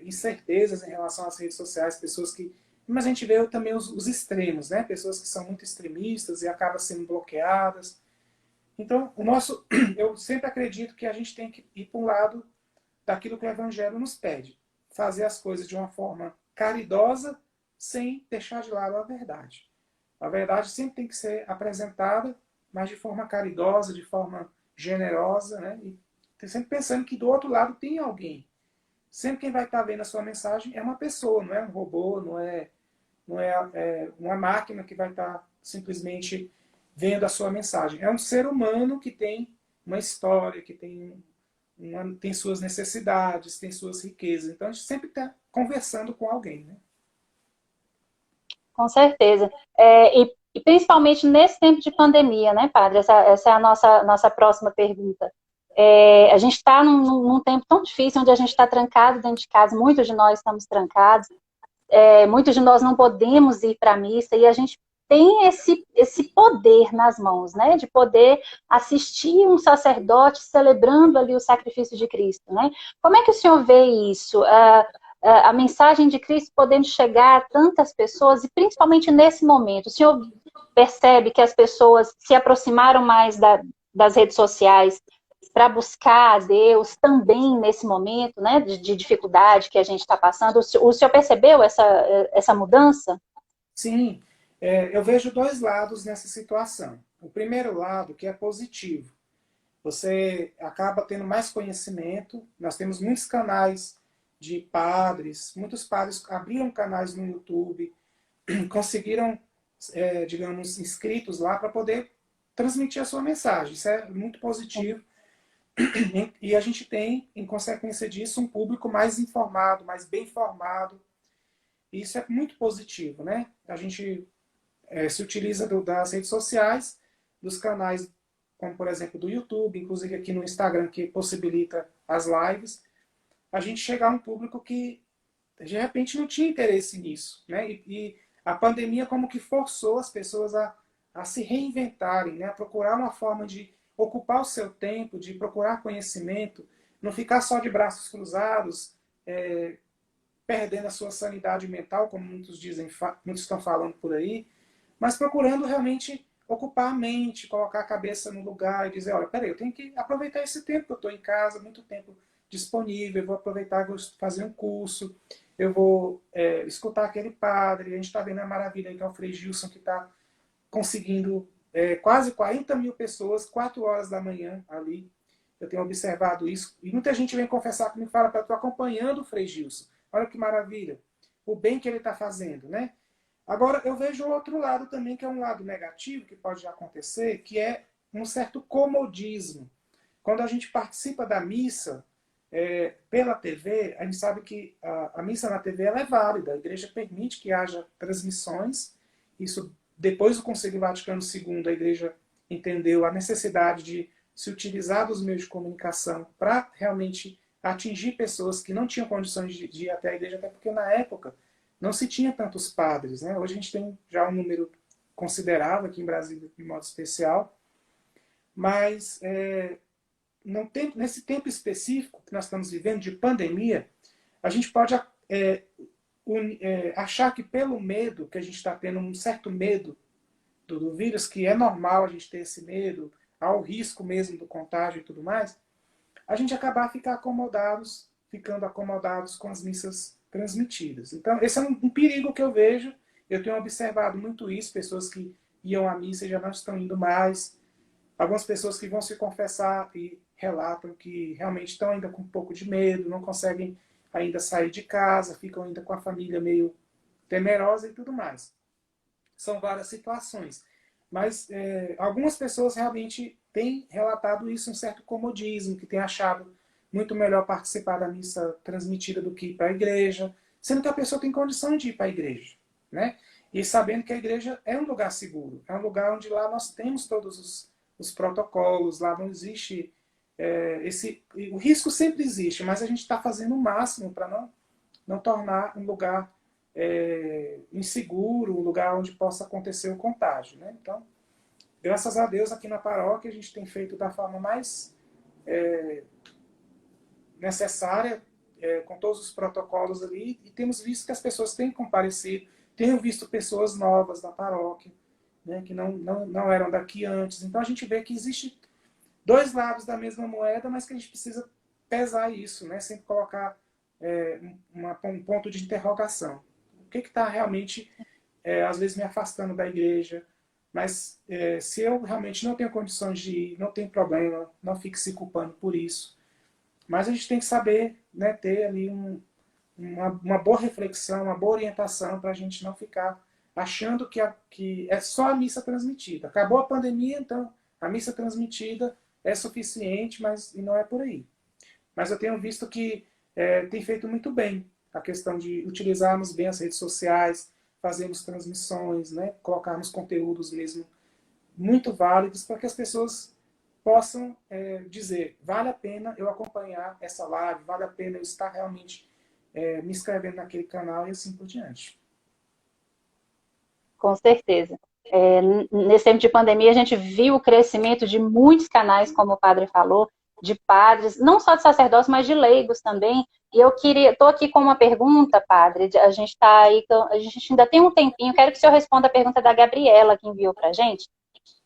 incertezas em relação às redes sociais, pessoas que... Mas a gente vê também os extremos, né? Pessoas que são muito extremistas e acabam sendo bloqueadas. Então, eu sempre acredito que a gente tem que ir para um lado daquilo que o Evangelho nos pede. Fazer as coisas de uma forma caridosa, sem deixar de lado a verdade. A verdade sempre tem que ser apresentada, mas de forma caridosa, de forma generosa, né? E sempre pensando que do outro lado tem alguém. Sempre quem vai estar vendo a sua mensagem é uma pessoa, não é um robô, não é uma máquina que vai estar simplesmente vendo a sua mensagem. É um ser humano que tem uma história, que tem suas necessidades, tem suas riquezas. Então a gente sempre está conversando com alguém, né? Com certeza. E principalmente nesse tempo de pandemia, né, padre? Essa é a nossa próxima pergunta. A gente está num tempo tão difícil, onde a gente está trancado dentro de casa, muitos de nós estamos trancados, muitos de nós não podemos ir para a missa, e a gente tem esse poder nas mãos, né, de poder assistir um sacerdote celebrando ali o sacrifício de Cristo, né? Como é que o senhor vê isso? A mensagem de Cristo podendo chegar a tantas pessoas, e principalmente nesse momento, o senhor percebe que as pessoas se aproximaram mais das redes sociais para buscar a Deus também nesse momento, né, de dificuldade que a gente está passando? O senhor percebeu essa mudança? Sim, eu vejo dois lados nessa situação. O primeiro lado, que é positivo. Você acaba tendo mais conhecimento. Nós temos muitos canais de padres, muitos padres abriram canais no YouTube, conseguiram, digamos, inscritos lá para poder transmitir a sua mensagem. Isso é muito positivo. E a gente tem, em consequência disso, um público mais informado, mais bem informado. E isso é muito positivo, né? A gente se utiliza das redes sociais, dos canais, como por exemplo do YouTube, inclusive aqui no Instagram, que possibilita as lives, a gente chegar a um público que de repente não tinha interesse nisso, né? E a pandemia como que forçou as pessoas a se reinventarem, né? A procurar uma forma de ocupar o seu tempo, de procurar conhecimento, não ficar só de braços cruzados, perdendo a sua sanidade mental, como muitos dizem, muitos estão falando por aí, mas procurando realmente ocupar a mente, colocar a cabeça no lugar e dizer, olha, peraí, eu tenho que aproveitar esse tempo que eu estou em casa, muito tempo disponível, eu vou aproveitar, vou fazer um curso, eu vou escutar aquele padre. A gente está vendo a maravilha aí, que é o Frei Gilson, que está conseguindo quase 40 mil pessoas, 4 horas da manhã ali. Eu tenho observado isso. E muita gente vem confessar comigo e fala, estou acompanhando o Frei Gilson. Olha que maravilha. O bem que ele está fazendo, né? Agora, eu vejo o outro lado também, que é um lado negativo que pode acontecer, que é um certo comodismo. Quando a gente participa da missa pela TV, a gente sabe que a missa na TV ela é válida, a igreja permite que haja transmissões. Isso, depois do Concílio Vaticano II, a igreja entendeu a necessidade de se utilizar dos meios de comunicação para realmente atingir pessoas que não tinham condições de ir até a igreja, até porque na época não se tinha tantos padres. Né? Hoje a gente tem já um número considerável aqui em Brasília, de modo especial, mas nesse tempo específico que nós estamos vivendo de pandemia, a gente pode achar que pelo medo, que a gente está tendo um certo medo do vírus, que é normal a gente ter esse medo, ao risco mesmo do contágio e tudo mais, a gente acabar ficando acomodados com as missas transmitidas. Então, esse é um perigo que eu vejo. Eu tenho observado muito isso, pessoas que iam à missa e já não estão indo mais. Algumas pessoas que vão se confessar e relatam que realmente estão ainda com um pouco de medo, não conseguem ainda sair de casa, ficam ainda com a família meio temerosa e tudo mais. São várias situações. Mas algumas pessoas realmente têm relatado isso, um certo comodismo, que têm achado muito melhor participar da missa transmitida do que ir para a igreja, sendo que a pessoa tem condição de ir para a igreja. Né? E sabendo que a igreja é um lugar seguro, é um lugar onde lá nós temos todos os protocolos, lá não existe o risco sempre existe, mas a gente está fazendo o máximo para não tornar um lugar inseguro, um lugar onde possa acontecer o contágio. Né? Então, graças a Deus, aqui na paróquia, a gente tem feito da forma mais necessária, com todos os protocolos ali, e temos visto que as pessoas têm comparecido, tenho visto pessoas novas da paróquia, né, que não eram daqui antes. Então, a gente vê que existe dois lados da mesma moeda, mas que a gente precisa pesar isso, né, sempre colocar um ponto de interrogação. O que está realmente, às vezes, me afastando da igreja? Mas se eu realmente não tenho condições de ir, não tem problema, não fique se culpando por isso. Mas a gente tem que saber, né, ter ali uma boa reflexão, uma boa orientação para a gente não ficar achando que é só a missa transmitida. Acabou a pandemia, então a missa transmitida é suficiente, mas e não é por aí. Mas eu tenho visto que tem feito muito bem a questão de utilizarmos bem as redes sociais, fazermos transmissões, né, colocarmos conteúdos mesmo muito válidos para que as pessoas possam dizer, vale a pena eu acompanhar essa live, vale a pena eu estar realmente me inscrevendo naquele canal e assim por diante. Com certeza. Nesse tempo de pandemia, a gente viu o crescimento de muitos canais, como o padre falou, de padres, não só de sacerdotes, mas de leigos também. E eu estou aqui com uma pergunta, padre. A gente está aí, a gente ainda tem um tempinho. Quero que o senhor responda a pergunta da Gabriela, que enviou para a gente.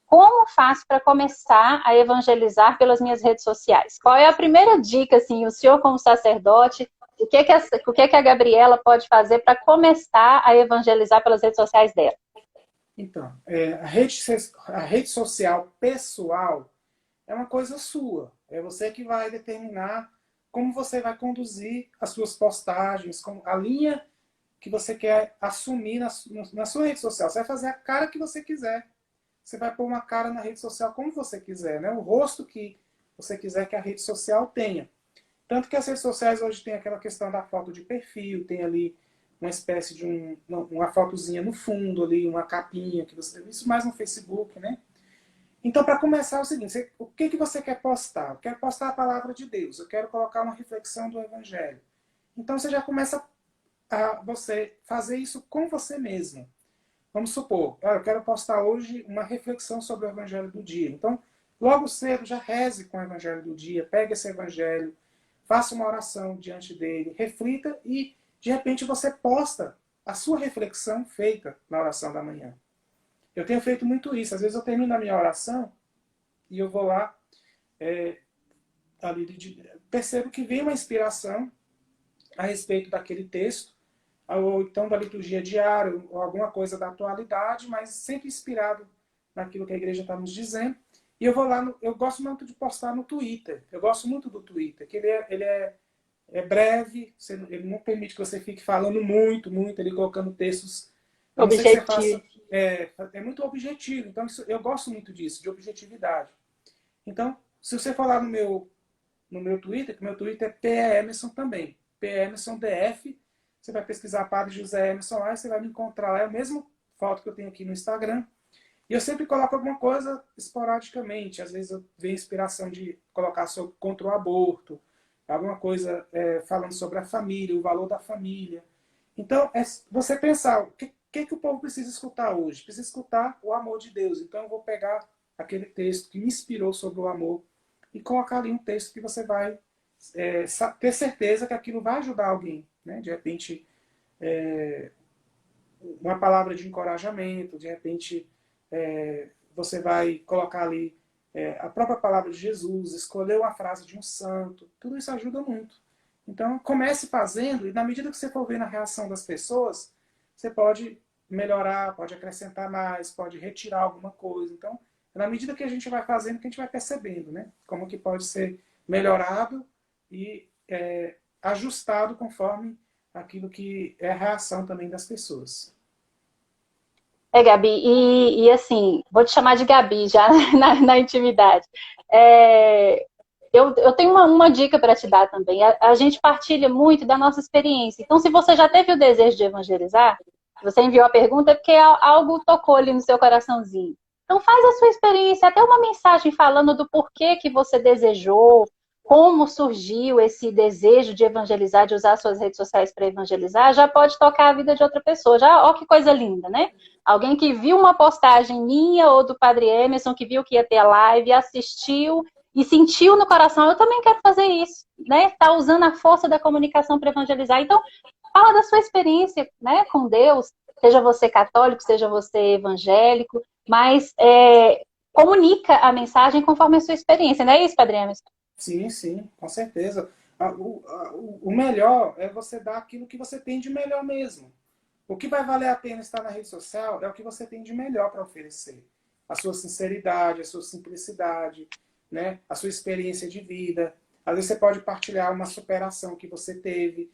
Como faço para começar a evangelizar pelas minhas redes sociais? Qual é a primeira dica, assim, o senhor como sacerdote, o que a Gabriela pode fazer para começar a evangelizar pelas redes sociais dela? Então, a rede social pessoal é uma coisa sua. É você que vai determinar como você vai conduzir as suas postagens, a linha que você quer assumir na sua rede social. Você vai fazer a cara que você quiser. Você vai pôr uma cara na rede social como você quiser, né? O rosto que você quiser que a rede social tenha. Tanto que as redes sociais hoje tem aquela questão da foto de perfil, tem ali uma espécie de uma fotozinha no fundo ali, uma capinha que você isso mais no Facebook, né? Então, para começar, é o seguinte, o que você quer postar? Eu quero postar a palavra de Deus, eu quero colocar uma reflexão do Evangelho. Então, você já começa a você fazer isso com você mesmo. Vamos supor, eu quero postar hoje uma reflexão sobre o Evangelho do dia. Então, logo cedo, já reze com o Evangelho do dia, pegue esse Evangelho, faça uma oração diante dele, reflita e, de repente, você posta a sua reflexão feita na oração da manhã. Eu tenho feito muito isso. Às vezes eu termino a minha oração e eu vou lá, percebo que vem uma inspiração a respeito daquele texto, ou então da liturgia diária, ou alguma coisa da atualidade, mas sempre inspirado naquilo que a igreja está nos dizendo. E eu vou lá, eu gosto muito de postar no Twitter. Eu gosto muito do Twitter, que ele é breve, ele não permite que você fique falando muito, ali colocando textos A não ser que você Objetivo. faça... É muito objetivo. Então, eu gosto muito disso, de objetividade. Então, se você falar no meu Twitter, que meu Twitter é PE Emerson também. PE Emerson DF. Você vai pesquisar Padre José Emerson lá e você vai me encontrar lá. É a mesma foto que eu tenho aqui no Instagram. E eu sempre coloco alguma coisa esporadicamente. Às vezes eu venho inspiração de colocar contra o aborto, alguma coisa falando sobre a família, o valor da família. Então, é você pensar, o que o povo precisa escutar hoje? Precisa escutar o amor de Deus. Então, eu vou pegar aquele texto que me inspirou sobre o amor e colocar ali um texto que você vai ter certeza que aquilo vai ajudar alguém. Né? De repente, uma palavra de encorajamento, de repente, você vai colocar ali a própria palavra de Jesus, escolher uma frase de um santo. Tudo isso ajuda muito. Então, comece fazendo e na medida que você for ver na reação das pessoas, você pode melhorar, pode acrescentar mais, pode retirar alguma coisa. Então, na medida que a gente vai fazendo, que a gente vai percebendo, né? Como que pode ser melhorado e ajustado conforme aquilo que é a reação também das pessoas. Gabi, e assim, vou te chamar de Gabi já na intimidade. Eu tenho uma dica para te dar também. A gente partilha muito da nossa experiência. Então, se você já teve o desejo de evangelizar, você enviou a pergunta, é porque algo tocou ali no seu coraçãozinho. Então, faz a sua experiência, até uma mensagem falando do porquê que você desejou, como surgiu esse desejo de evangelizar, de usar suas redes sociais para evangelizar, já pode tocar a vida de outra pessoa. Já, ó que coisa linda, né? Alguém que viu uma postagem minha ou do Padre Emerson, que viu que ia ter a live, assistiu e sentiu no coração, eu também quero fazer isso, né? Tá usando a força da comunicação para evangelizar. Então, fala da sua experiência, né, com Deus, seja você católico, seja você evangélico, mas comunica a mensagem conforme a sua experiência, não é isso, Padre Emerson? Sim, sim, com certeza. O melhor é você dar aquilo que você tem de melhor mesmo. O que vai valer a pena estar na rede social é o que você tem de melhor para oferecer. A sua sinceridade, a sua simplicidade, né? A sua experiência de vida. Às vezes você pode partilhar uma superação que você teve,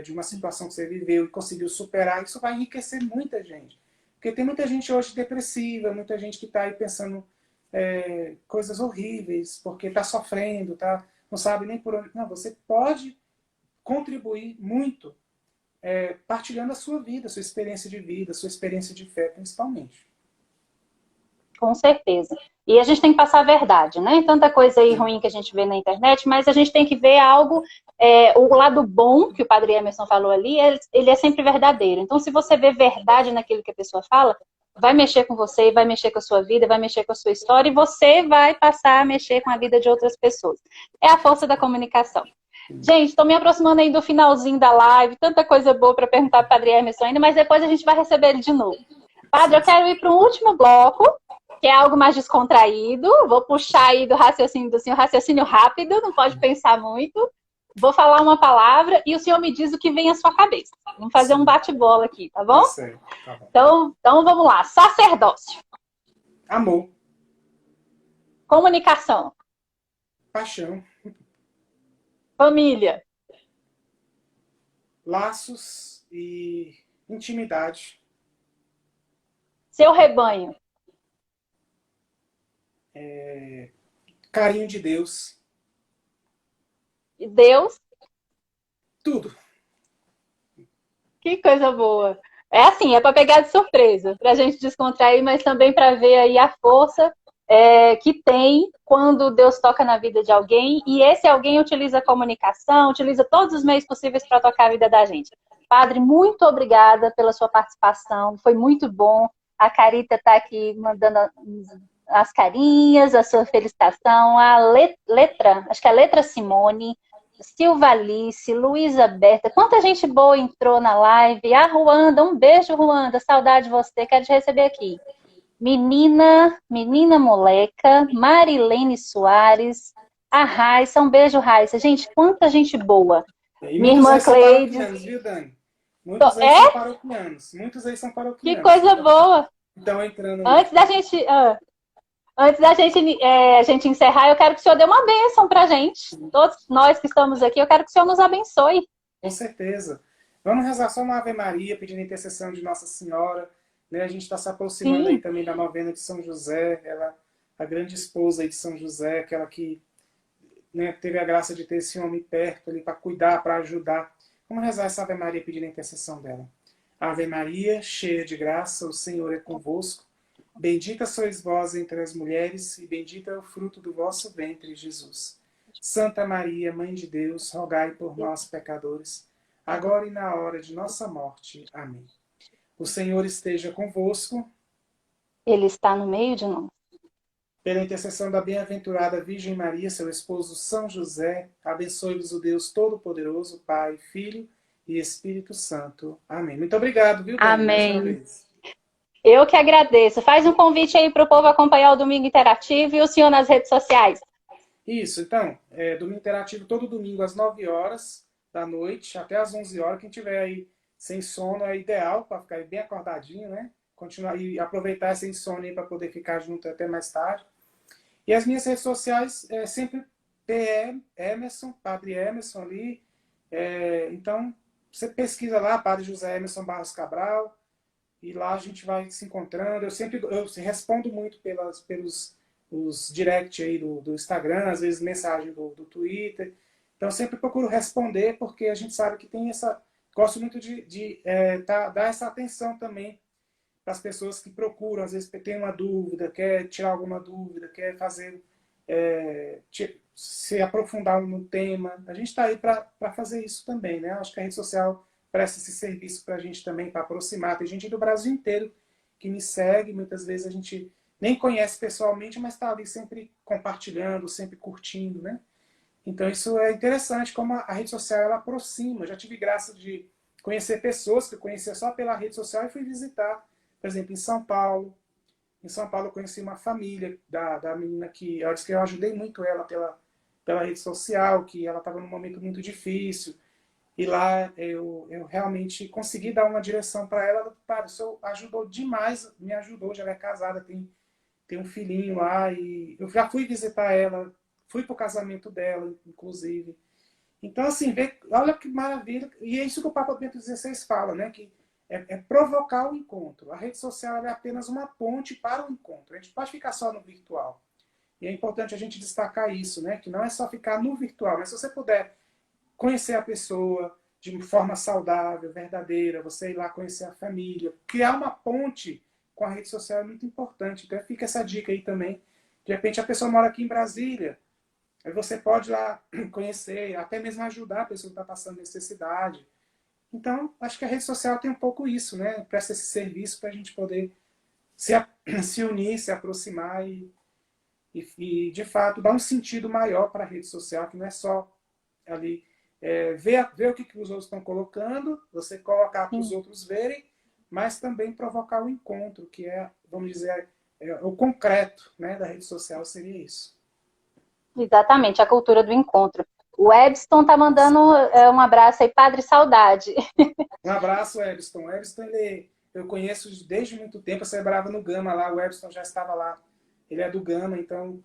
de uma situação que você viveu e conseguiu superar. Isso vai enriquecer muita gente. Porque tem muita gente hoje depressiva, muita gente que está aí pensando coisas horríveis, porque está sofrendo, não sabe nem por onde. Não, você pode contribuir muito partilhando a sua vida, a sua experiência de vida, a sua experiência de fé, principalmente. Com certeza. E a gente tem que passar a verdade, né? Tanta coisa aí ruim que a gente vê na internet, mas a gente tem que ver algo, o lado bom, que o Padre Emerson falou ali, ele é sempre verdadeiro. Então, se você vê verdade naquilo que a pessoa fala, vai mexer com você, vai mexer com a sua vida, vai mexer com a sua história, e você vai passar a mexer com a vida de outras pessoas. É a força da comunicação. Gente, estou me aproximando aí do finalzinho da live, tanta coisa boa para perguntar para o Padre Emerson ainda, mas depois a gente vai receber ele de novo. Padre, eu quero ir para um último bloco, que é algo mais descontraído. Vou puxar aí do raciocínio do senhor, raciocínio rápido, não pode pensar muito. Vou falar uma palavra e o senhor me diz o que vem à sua cabeça. Vamos fazer um bate-bola aqui, tá bom? Tá bom. Então vamos lá. Sacerdócio. Amor. Comunicação. Paixão. Família. Laços e intimidade. Seu rebanho. Carinho de Deus. Deus. Tudo. Que coisa boa. É assim, é para pegar de surpresa, para a gente descontrair, mas também para ver aí a força que tem quando Deus toca na vida de alguém, e esse alguém utiliza a comunicação, utiliza todos os meios possíveis para tocar a vida da gente. Padre, muito obrigada pela sua participação, foi muito bom. A Carita está aqui mandando as carinhas, a sua felicitação, a Letra, acho que é a Letra Simone, Silva Alice, Luísa Berta, quanta gente boa entrou na live. A Ruanda, um beijo, Ruanda, saudade de você, quero te receber aqui. Menina Moleca, Marilene Soares, a Raissa, um beijo, Raissa. Gente, quanta gente boa. E minha irmã Cleide. Viu, Dani? Muitos aí são paroquianos. Muitos aí são paroquianos. Que coisa boa. Então, entrando aí. Antes da gente encerrar, eu quero que o senhor dê uma bênção pra gente. Todos nós que estamos aqui, eu quero que o senhor nos abençoe. Com certeza. Vamos rezar só uma Ave Maria, pedindo a intercessão de Nossa Senhora. Né? A gente está se aproximando aí Sim, também da novena de São José, ela, a grande esposa aí de São José, aquela que, né, teve a graça de ter esse homem perto ali para cuidar, para ajudar. Vamos rezar essa Ave Maria pedindo a intercessão dela. Ave Maria, cheia de graça, o Senhor é convosco. Bendita sois vós entre as mulheres, e bendito é o fruto do vosso ventre, Jesus. Santa Maria, Mãe de Deus, rogai por nós, pecadores, agora e na hora de nossa morte. Amém. O Senhor esteja convosco. Ele está no meio de nós. Pela intercessão da bem-aventurada Virgem Maria, seu esposo São José, abençoe-vos o Deus Todo-Poderoso, Pai, Filho e Espírito Santo. Amém. Muito obrigado, viu, Dani, mais uma Amém. vez. Eu que agradeço. Faz um convite aí para o povo acompanhar o Domingo Interativo e o senhor nas redes sociais. Isso, então, domingo interativo todo domingo às 9 horas da noite, até às 11 horas. Quem tiver aí sem sono é ideal para ficar bem acordadinho, né? Continuar e aproveitar essa insônia aí para poder ficar junto até mais tarde. E as minhas redes sociais é sempre PE Emerson, Padre Emerson ali. Então, você pesquisa lá, Padre José Emerson Barros Cabral, e lá a gente vai se encontrando. Eu respondo muito pelos os direct aí do Instagram, às vezes mensagem do Twitter. Então, eu sempre procuro responder, porque a gente sabe que tem essa... Gosto muito de dar essa atenção também para as pessoas que procuram, às vezes tem uma dúvida, quer tirar alguma dúvida, quer fazer, se aprofundar no tema. A gente está aí para fazer isso também, né? Acho que a rede social presta esse serviço para a gente também, para aproximar. Tem gente do Brasil inteiro que me segue, muitas vezes a gente nem conhece pessoalmente, mas está ali sempre compartilhando, sempre curtindo, né? Então isso é interessante, como a rede social ela aproxima. Eu já tive graça de conhecer pessoas que eu conhecia só pela rede social e fui visitar, por exemplo, em São Paulo. Em São Paulo eu conheci uma família da menina que ela disse que eu ajudei muito ela pela rede social, que ela estava num momento muito difícil. E lá eu realmente consegui dar uma direção para ela. Cara, o senhor ajudou demais, me ajudou, já é casada, tem um filhinho lá. E eu já fui visitar ela, fui para o casamento dela, inclusive. Então, assim, olha que maravilha. E é isso que o Papa Bento XVI fala, né? Que é provocar o encontro. A rede social é apenas uma ponte para o encontro. A gente pode ficar só no virtual. E é importante a gente destacar isso, né? Que não é só ficar no virtual, mas se você puder conhecer a pessoa de forma saudável, verdadeira, você ir lá conhecer a família, criar uma ponte com a rede social é muito importante. Então fica essa dica aí também. De repente a pessoa mora aqui em Brasília, aí você pode ir lá conhecer, até mesmo ajudar a pessoa que está passando necessidade. Então, acho que a rede social tem um pouco isso, né? Presta esse serviço para a gente poder se unir, se aproximar e, de fato, dar um sentido maior para a rede social, que não é só ali ver o que os outros estão colocando, você colocar para os outros verem, mas também provocar o encontro, que vamos dizer, o concreto, né, da rede social seria isso. Exatamente, a cultura do encontro. O Ebston tá mandando um abraço aí, Padre Saudade. Um abraço, Ebston. O Ebston, eu conheço desde muito tempo, eu celebrava no Gama lá, o Ebston já estava lá. Ele é do Gama, então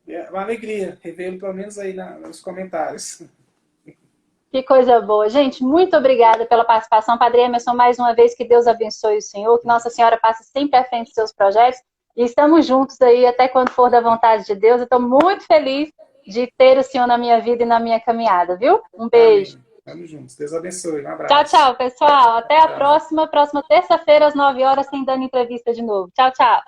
é uma alegria revê-lo, pelo menos aí nos comentários. Que coisa boa. Gente, muito obrigada pela participação. Padre Emerson, mais uma vez, que Deus abençoe o senhor, que Nossa Senhora passe sempre à frente dos seus projetos. E estamos juntos aí até quando for da vontade de Deus. Eu estou muito feliz de ter o senhor na minha vida e na minha caminhada, viu? Um beijo. Amém. Estamos juntos. Deus abençoe. Um Tchau, abraço. tchau, pessoal. Até a Tchau. próxima terça-feira, às 9 horas, tem dando entrevista de novo. Tchau, tchau.